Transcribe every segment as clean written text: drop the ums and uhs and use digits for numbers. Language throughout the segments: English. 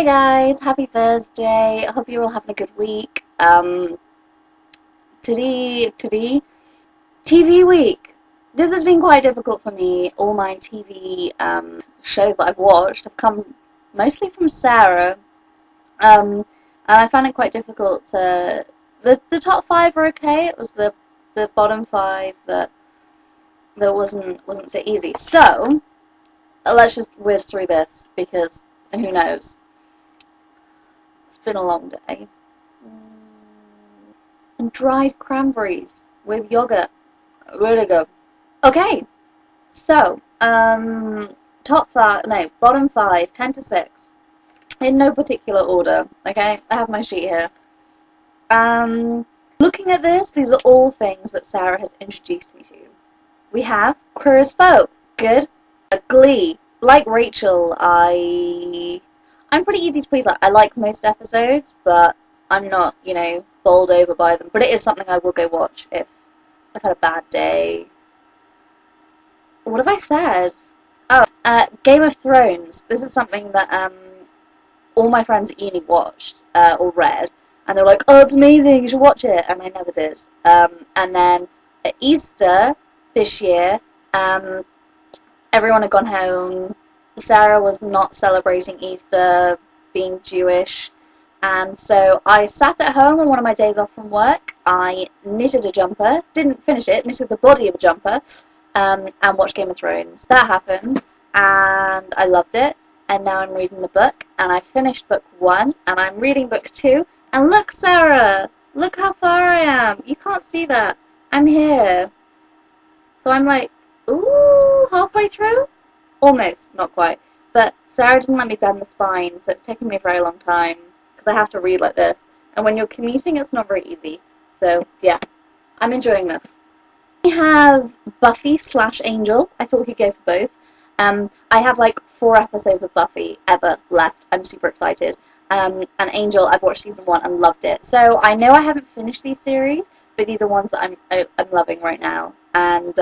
Hey guys, happy Thursday. I hope you're all having a good week. Today, TV week. This has been quite difficult for me. All my TV shows that I've watched have come mostly from Sarah, and I found it quite difficult to. The top five were okay. It was the bottom five that wasn't so easy. So let's just whiz through this because who knows. It's been a long day. And dried cranberries with yogurt. Really good. Okay, so, bottom five, 10 to 6. In no particular order, okay? I have my sheet here. Looking at this, these are all things that Sarah has introduced me to. We have Queer as Folk. Good. Glee. Like Rachel, I'm pretty easy to please. I like most episodes, but I'm not, bowled over by them. But it is something I will go watch if I've had a bad day. What have I said? Oh, Game of Thrones. This is something that all my friends at uni watched or read, and they were like, "Oh, it's amazing! You should watch it." And I never did. And then at Easter this year, everyone had gone home. Sarah was not celebrating Easter, being Jewish, and so I sat at home on one of my days off from work. I knitted a jumper, didn't finish it, knitted the body of a jumper, and watched Game of Thrones. That happened, and I loved it, and now I'm reading the book, and I finished book 1, and I'm reading book 2, and look, Sarah, look how far I am. You can't see that. I'm here. So I'm like, ooh, halfway through? Almost, not quite. But Sarah doesn't let me bend the spine, so it's taken me a very long time, because I have to read like this. And when you're commuting, it's not very easy. So, yeah, I'm enjoying this. We have Buffy / Angel. I thought we could go for both. I have like 4 episodes of Buffy ever left. I'm super excited. And Angel, I've watched season 1 and loved it. So I know I haven't finished these series, but these are ones that I'm loving right now. And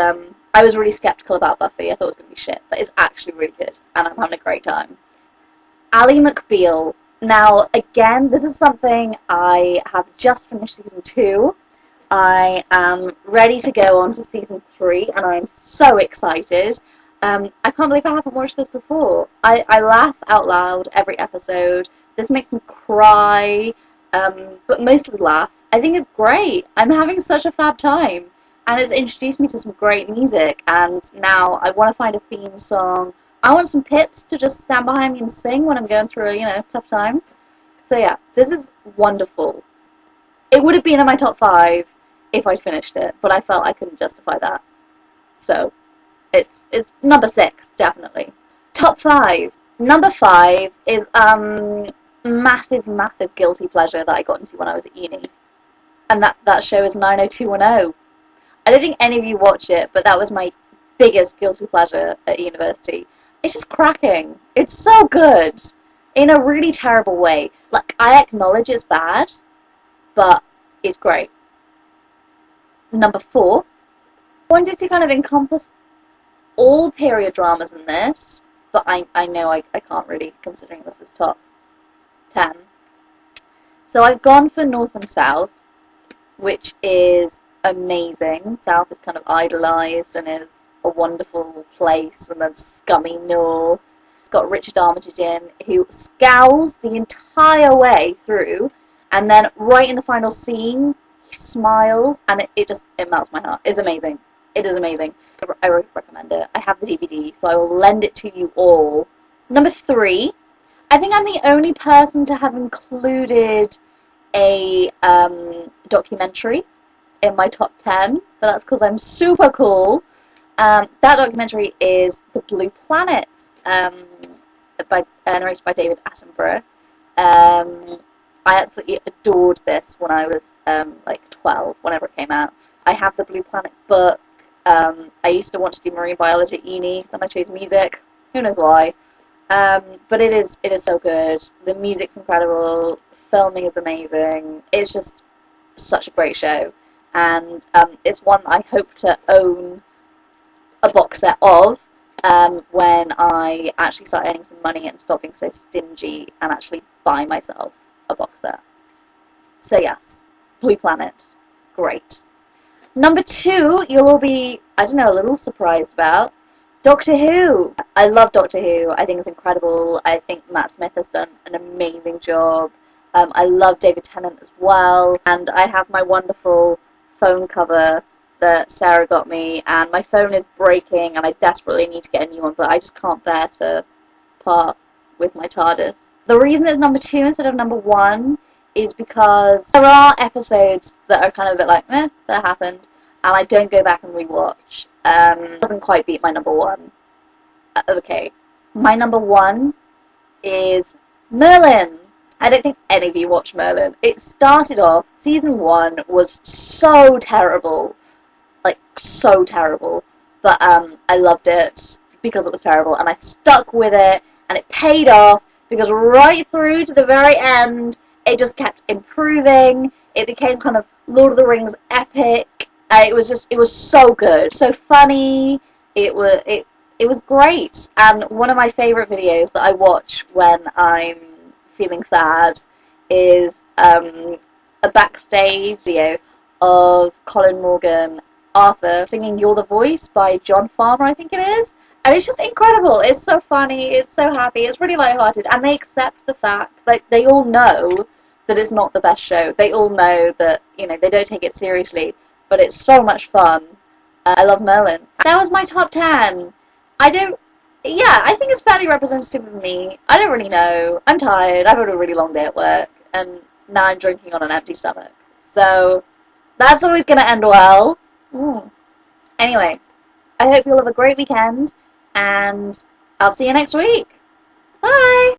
I was really skeptical about Buffy. I thought it was going to be shit, but it's actually really good, and I'm having a great time. Ally McBeal. Now, again, this is something I have just finished season 2. I am ready to go on to season 3, and I'm so excited. I can't believe I haven't watched this before. I laugh out loud every episode. This makes me cry, but mostly laugh. I think it's great. I'm having such a fab time. And it's introduced me to some great music, and now I want to find a theme song. I want some pips to just stand behind me and sing when I'm going through, tough times. So yeah, this is wonderful. It would have been in my top 5 if I'd finished it, but I felt I couldn't justify that. So, it's number 6, definitely. Top 5. Number 5 is massive guilty pleasure that I got into when I was at uni. And that show is 90210. I don't think any of you watch it, but that was my biggest guilty pleasure at university. It's just cracking. It's so good. In a really terrible way. Like, I acknowledge it's bad, but it's great. Number 4. I wanted to kind of encompass all period dramas in this, but I know I can't really, considering this is top 10. So I've gone for North and South, which is amazing. South is kind of idolised and is a wonderful place, and then scummy North. It's got Richard Armitage in, who scowls the entire way through, and then right in the final scene, he smiles, and it melts my heart. It's amazing. It is amazing. I recommend it. I have the DVD, so I will lend it to you all. Number 3, I think I'm the only person to have included a documentary in my top 10, but that's because I'm super cool. That documentary is The Blue Planets, narrated by David Attenborough. I absolutely adored this when I was like 12, whenever it came out. I have the Blue Planet book. I used to want to do marine biology at uni, then I chose music. Who knows why? But it is so good. The music's incredible. The filming is amazing. It's just such a great show. And it's one that I hope to own a box set of when I actually start earning some money and stop being so stingy and actually buy myself a box set. So yes, Blue Planet, great. Number two, you'll all be, I don't know, a little surprised about. Doctor Who. I love Doctor Who. I think it's incredible. I think Matt Smith has done an amazing job. I love David Tennant as well. And I have my wonderful phone cover that Sarah got me. And my phone is breaking and I desperately need to get a new one, but I just can't bear to part with my TARDIS. The reason it's number two instead of number one is because there are episodes that are kind of a bit like, that happened, and I don't go back and rewatch. It doesn't quite beat my number one. Okay. My number one is Merlin. I don't think any of you watch Merlin. It started off, season one was so terrible. Like, so terrible. But I loved it because it was terrible, and I stuck with it, and it paid off, because right through to the very end, it just kept improving. It became kind of Lord of the Rings epic. It was so good, so funny. It was great. And one of my favorite videos that I watch when I'm feeling sad is a backstage video of Colin Morgan, Arthur, singing "You're the Voice" by John Farmer, I think it is. And it's just incredible. It's so funny. It's so happy. It's really lighthearted. And they accept the fact that they all know that it's not the best show. They all know that, they don't take it seriously. But it's so much fun. I love Merlin. That was my top 10. I think it's fairly representative of me. I don't really know. I'm tired. I've had a really long day at work. And now I'm drinking on an empty stomach. So, that's always going to end well. Anyway, I hope you'll have a great weekend, and I'll see you next week. Bye!